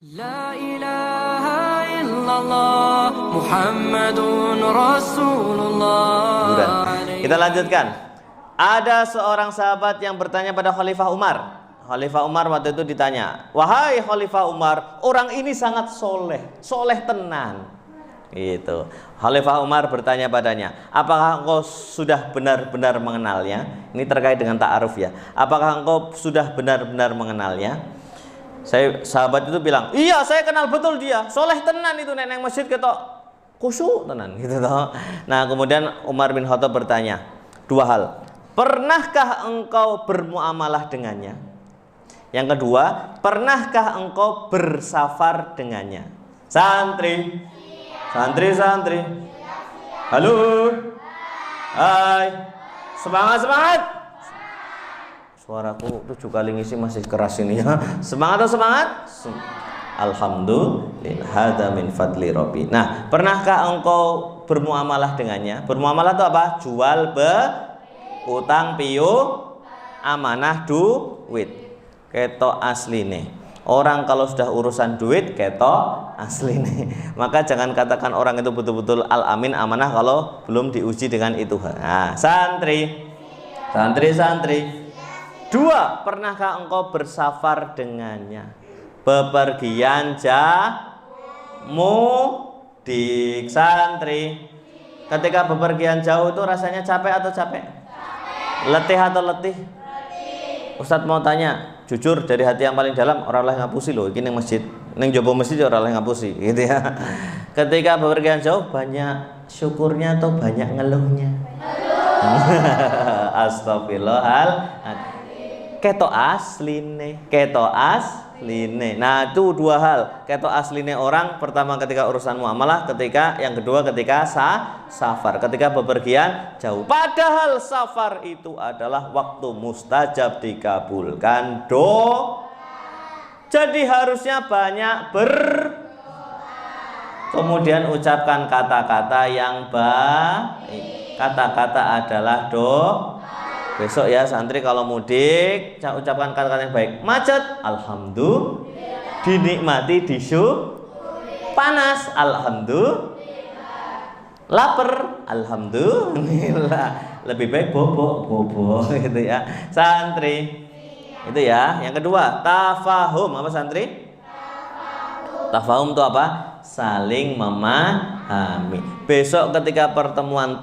La ilaha illallah Muhammadun Rasulullah. Kita lanjutkan. Ada seorang sahabat yang bertanya pada Khalifah Umar. Khalifah Umar waktu itu ditanya, "Wahai Khalifah Umar, orang ini sangat soleh, soleh tenan." Gitu. Khalifah Umar bertanya padanya, "Apakah engkau sudah benar-benar mengenalnya?" Ini terkait dengan ta'aruf ya. "Apakah engkau sudah benar-benar mengenalnya?" Sahabat itu bilang, "Iya, saya kenal betul dia. Soleh tenan itu, nenek masjid ketok khusyuk tenan." Gitu toh. Nah, kemudian Umar bin Khattab bertanya dua hal. Pernahkah engkau bermuamalah dengannya? Yang kedua, pernahkah engkau bersafar dengannya? Santri. Santri. Halo. Hai. Semangat. Suaraku 7 kali ngisi masih keras ini ya. Semangat atau semangat? Alhamdulillah, hada min fadli Rabbi. Nah, pernahkah engkau bermuamalah dengannya? Bermuamalah itu apa? Jual utang piu amanah duit. Ketok asline. Orang kalau sudah urusan duit ketok asline. Maka jangan katakan orang itu betul-betul al-amin amanah kalau belum diuji dengan itu. Nah, santri. Dua, pernahkah engkau bersafar dengannya? Bepergian mudik. Santri, ketika bepergian jauh itu rasanya capek atau capek? Letih atau letih? Ustadz mau tanya, jujur dari hati yang paling dalam, orang lain ngapusi loh, ini masjid, neng jopo masjid orang lain ngapusi, gitu ya. Ketika bepergian jauh, banyak syukurnya atau banyak ngeluhnya? Astagfirullahaladzim. Ketok asline. Nah, itu dua hal. Ketok asline orang, pertama ketika urusan muamalah, yang kedua ketika safar, ketika bepergian jauh. Padahal safar itu adalah waktu mustajab dikabulkan jadi harusnya banyak kemudian ucapkan kata-kata yang baik. Kata-kata adalah Besok ya santri kalau mudik ucapkan kata-kata yang baik. Macet, alhamdulillah. Dinikmati panas, alhamdulillah. Lapar, alhamdulillah. Lebih baik bobo gitu ya santri. Itu ya. Yang kedua, tafahum. Apa santri? Tafahum itu apa? Saling memahami. Besok ketika pertemuan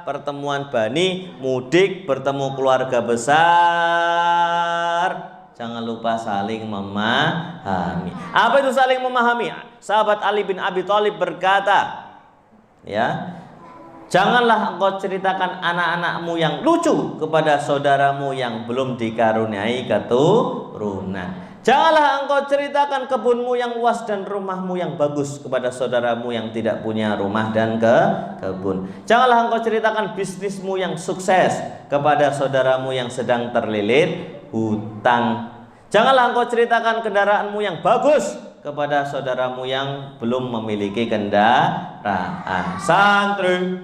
pertemuan bani, mudik, bertemu keluarga besar, jangan lupa saling memahami. Apa itu saling memahami? Sahabat Ali bin Abi Thalib berkata, ya, janganlah engkau ceritakan anak-anakmu yang lucu kepada saudaramu yang belum dikaruniai keturunan. Janganlah engkau ceritakan kebunmu yang luas dan rumahmu yang bagus kepada saudaramu yang tidak punya rumah dan kebun. Janganlah engkau ceritakan bisnismu yang sukses kepada saudaramu yang sedang terlilit hutang. Janganlah engkau ceritakan kendaraanmu yang bagus kepada saudaramu yang belum memiliki kendaraan. Santri.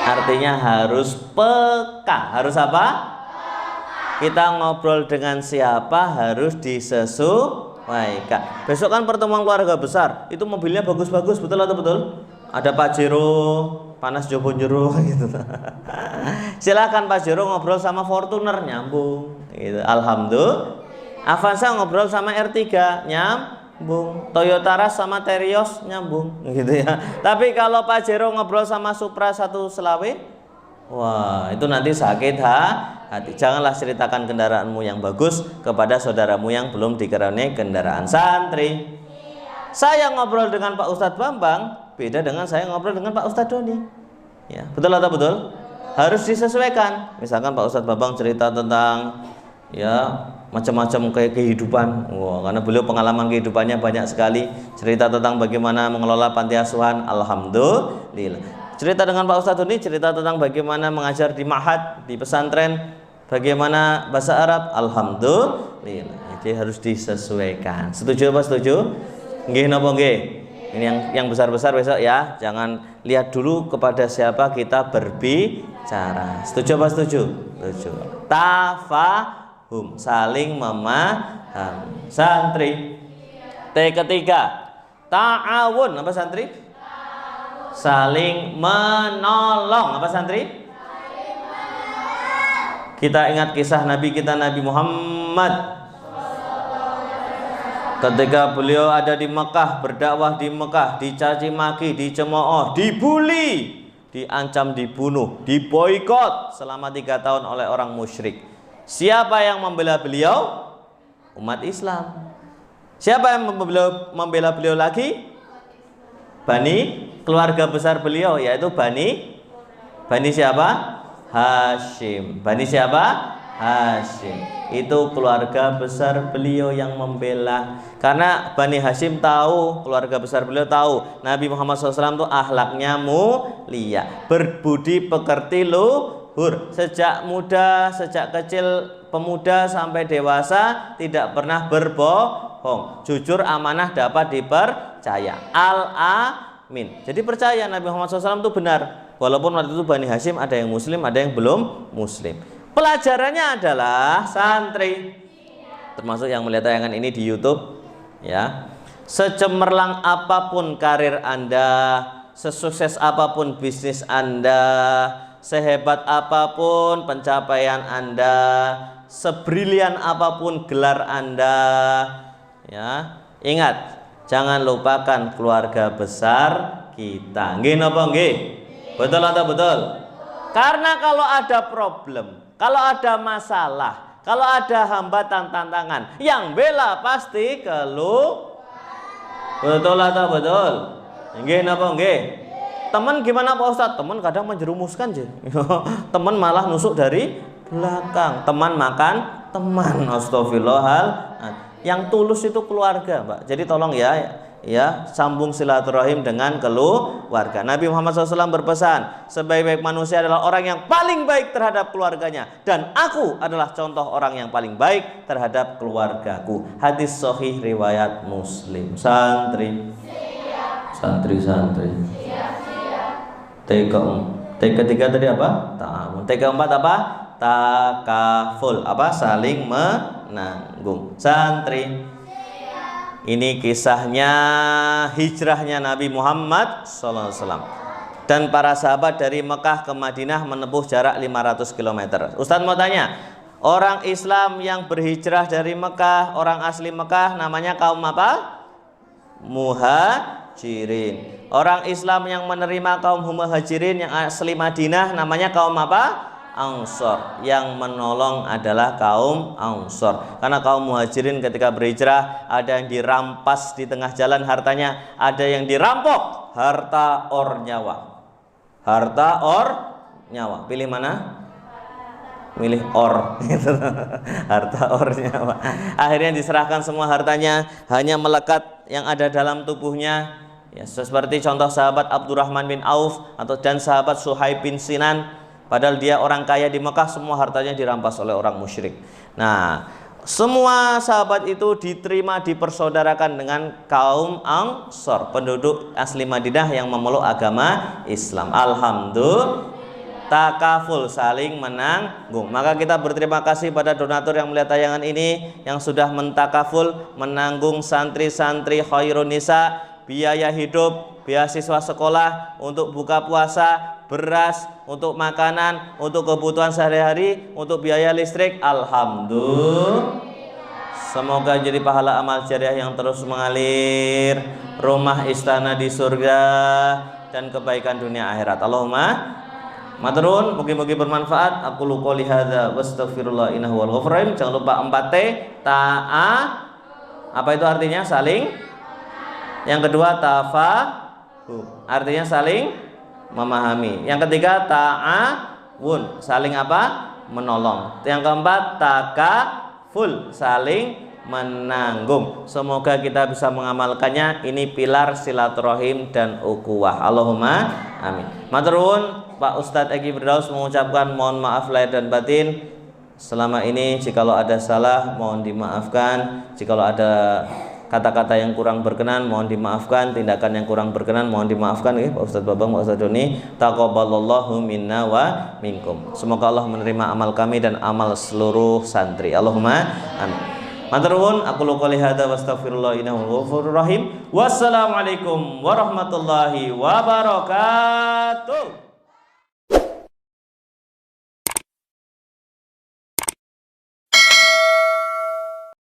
Artinya harus peka. Harus apa? Kita ngobrol dengan siapa harus disesuaikan. Besok kan pertemuan keluarga besar, itu mobilnya bagus-bagus, betul atau betul? Ada Pajero, panas Jobo Jero gitu. Silakan Pajero ngobrol sama Fortuner, nyambung gitu. Alhamdulillah. Avanza ngobrol sama R3, nyambung. Toyota Rush sama Terios, nyambung gitu ya. Tapi kalau Pajero ngobrol sama Supra 1 Selawe, wah, itu nanti sakit hati. Janganlah ceritakan kendaraanmu yang bagus kepada saudaramu yang belum dikaruniai kendaraan. Santri, saya ngobrol dengan Pak Ustadz Bambang beda dengan saya ngobrol dengan Pak Ustadz Doni. Ya, betul atau betul? Harus disesuaikan. Misalkan Pak Ustadz Bambang cerita tentang ya macam-macam kayak kehidupan. Wah, karena beliau pengalaman kehidupannya banyak sekali. Cerita tentang bagaimana mengelola panti asuhan. Alhamdulillah. Cerita dengan Pak Ustadz ini cerita tentang bagaimana mengajar di ma'had, di pesantren, bagaimana bahasa Arab. Alhamdulillah. Jadi harus disesuaikan. Setuju apa setuju? Nggih napa nggih? Ini yang besar-besar besok ya. Jangan lihat dulu kepada siapa kita berbicara. Setuju apa setuju? Setuju. Tafahum, saling memahami. Santri. T ketiga, ta'awun. Apa santri? Saling menolong. Apa santri? Kita ingat kisah Nabi kita Nabi Muhammad ketika beliau ada di Mekah, berdakwah di Mekah, dicaci maki, dicemooh, dibully, diancam dibunuh, diboikot selama 3 tahun oleh orang musyrik. Siapa yang membela beliau? Umat Islam. Siapa yang membela beliau lagi? Keluarga besar beliau, yaitu Bani siapa? Hashim. Bani siapa? Hashim. Itu keluarga besar beliau yang membela. Karena Bani Hashim tahu, keluarga besar beliau tahu Nabi Muhammad SAW itu akhlaknya mulia, berbudi pekerti luhur. Sejak muda, sejak kecil, pemuda sampai dewasa tidak pernah berbohong, jujur, amanah, dapat dipercaya. Al-Amin. Jadi percaya Nabi Muhammad SAW itu benar. Walaupun waktu itu Bani Hashim ada yang muslim, ada yang belum muslim. Pelajarannya adalah santri, termasuk yang melihat tayangan ini di YouTube, ya. Secemerlang apapun karir Anda, sesukses apapun bisnis Anda, sehebat apapun pencapaian Anda, sebrilian apapun gelar Anda, ya, ingat, jangan lupakan keluarga besar kita. Nggih napa nggih? Betul atau betul? Karena kalau ada problem, kalau ada masalah, kalau ada hambatan, tantangan, yang bela pasti Betul atau betul? Nggih napa nggih? Teman gimana Pak Ustadz? Teman kadang menjerumuskan je. Teman malah nusuk dari belakang. Teman makan teman. Astagfirullahaladzim. Yang tulus itu keluarga, Pak. Jadi tolong ya sambung silaturahim dengan keluarga. Nabi Muhammad SAW berpesan, sebaik-baik manusia adalah orang yang paling baik terhadap keluarganya, dan aku adalah contoh orang yang paling baik terhadap keluargaku. Hadis sahih riwayat Muslim. Santri. T ketiga tadi apa? Ta'awun. T keempat apa? Takaful. Apa? Saling menanggung. Santri. Ini kisahnya hijrahnya Nabi Muhammad SAW dan para sahabat dari Mekah ke Madinah menempuh jarak 500 km. Ustadz mau tanya, orang Islam yang berhijrah dari Mekah, orang asli Mekah, namanya kaum apa? Muhajirin. Orang Islam yang menerima kaum Muhajirin yang asli Madinah, namanya kaum apa? Ansor. Yang menolong adalah kaum Ansor. Karena kaum Muhajirin ketika berhijrah, ada yang dirampas di tengah jalan hartanya, ada yang dirampok, harta or nyawa. Pilih mana? Milih or. Harta or nyawa. Akhirnya diserahkan semua hartanya, hanya melekat yang ada dalam tubuhnya. Ya, seperti contoh sahabat Abdurrahman bin Auf dan sahabat Suhaib bin Sinan. Padahal dia orang kaya di Mekah, semua hartanya dirampas oleh orang musyrik. Nah, semua sahabat itu diterima, dipersaudarakan dengan kaum Ansor, penduduk asli Madinah yang memeluk agama Islam. Alhamdulillah. Takaful, saling menanggung. Maka kita berterima kasih pada donatur yang melihat tayangan ini, yang sudah mentakaful, menanggung santri-santri Khairun Nisa, biaya hidup, beasiswa sekolah, untuk buka puasa, beras, untuk makanan, untuk kebutuhan sehari-hari, untuk biaya listrik. Alhamdulillah. Semoga jadi pahala amal jariah yang terus mengalir, rumah istana di surga, dan kebaikan dunia akhirat. Allahumma maturun, mugi-mugi bermanfaat. Aku qouli hadza wastaghfirullah innahu wal ghafurur rahim. Jangan lupa 4T, ta'a. Apa itu artinya? Saling. Yang kedua, tafahu, artinya saling memahami. Yang ketiga, ta'awun, saling apa? Menolong. Yang keempat, takaful, saling menanggung. Semoga kita bisa mengamalkannya. Ini pilar silaturahim dan ukhuwah. Allahumma amin. Maturun, Pak Ustadz Egi Firdaus mengucapkan mohon maaf lahir dan batin. Selama ini jikalau ada salah mohon dimaafkan, jikalau ada kata-kata yang kurang berkenan mohon dimaafkan, tindakan yang kurang berkenan mohon dimaafkan. Pak Ustadz Babang, Pak Ustadz Doni, taqabbalallahu minna wa minkum. Semoga Allah menerima amal kami dan amal seluruh santri. Allahumma amin. Matur nuwun, aku qouli hadza wa astaghfirullah innahu ghafurur rahim. Wassalamualaikum warahmatullahi wabarakatuh.